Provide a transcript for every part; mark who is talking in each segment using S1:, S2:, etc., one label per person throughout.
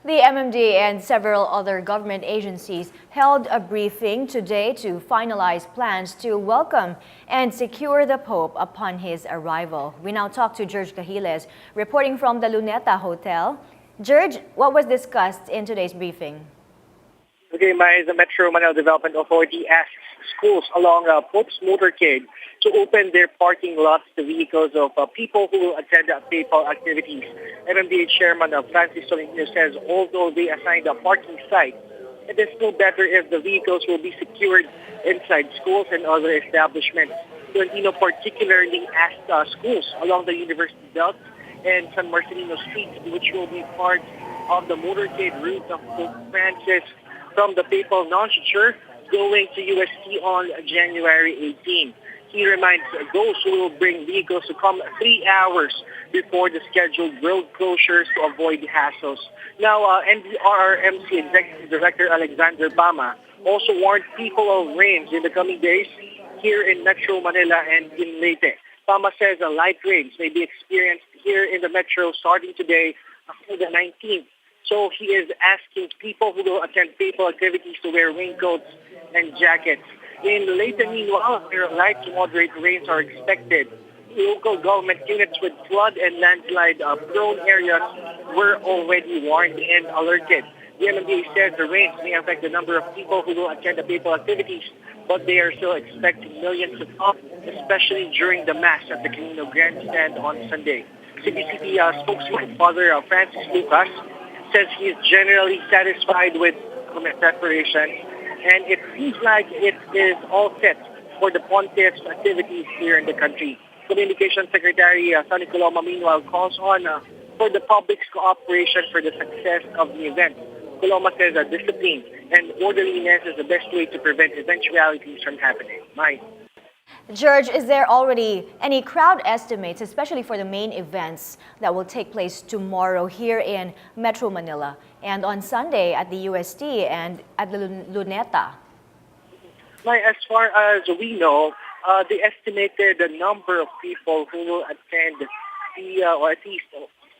S1: The MMDA and several other government agencies held a briefing today to finalize plans to welcome and secure the Pope upon his arrival. We now talk to Gerg Cahiles, reporting from the Luneta Hotel. Gerg, what was discussed in today's briefing?
S2: Okay, the Metro Manila Development Authority asks schools along Pope's motorcade to open their parking lots to vehicles of people who will attend papal activities. MMDA Chairman Francis says although they assigned a parking site, it is still better if the vehicles will be secured inside schools and other establishments. Tolentino particularly asked schools along the University Belt and San Marcelino Street, which will be part of the motorcade route of Pope Francis from the papal nunciature going to UST on January 18. He reminds those who will bring vehicles to come 3 hours before the scheduled road closures to avoid hassles. Now, NDRRMC Executive Director Alexander Bama also warned people of rains in the coming days here in Metro Manila and in Leyte. Bama says light rains may be experienced here in the Metro starting today until the 19th. So he is asking people who will attend papal activities to wear raincoats and jackets. In Leyte, meanwhile, where light to moderate rains are expected, local government units with flood and landslide prone areas were already warned and alerted. The MMDA says the rains may affect the number of people who will attend the papal activities, but they are still expecting millions to come, especially during the Mass at the Camino Grandstand on Sunday. CBCP spokesman Father Francis Lucas says he is generally satisfied with government preparations, and it seems like it is all set for the Pontiff's activities here in the country. Communications Secretary Sonny Coloma, meanwhile, calls on for the public's cooperation for the success of the event. Coloma says that discipline and orderliness is the best way to prevent eventualities from happening.
S1: Gerg, is there already any crowd estimates, especially for the main events that will take place tomorrow here in Metro Manila and on Sunday at the UST and at the Luneta?
S2: As far as we know, the estimated number of people who will attend or at least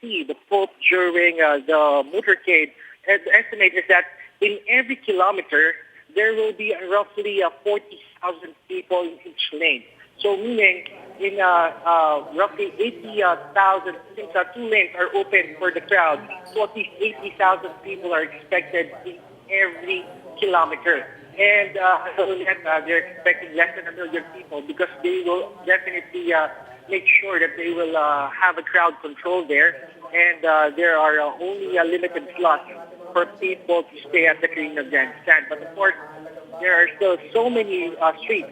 S2: see the Pope during the motorcade, the estimate is that in every kilometer, there will be roughly 40,000 people in each lane. So meaning in roughly 80,000, since 2 lanes are open for the crowd, so at least 80,000 people are expected in every kilometer. And they're expecting less than 1 million people because they will definitely make sure that they will have a crowd control there. And there are only limited slots for people to stay at the Camino Grandstand. But of course, there are still so many streets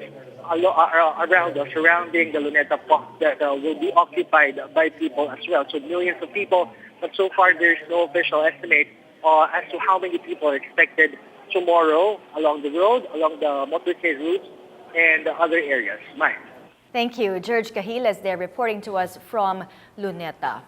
S2: around or surrounding the Luneta Park that will be occupied by people as well. So millions of people, but so far there's no official estimate as to how many people are expected tomorrow along the road, along the motorcade routes, and other areas.
S1: Thank you. Gerg Cahiles there reporting to us from Luneta.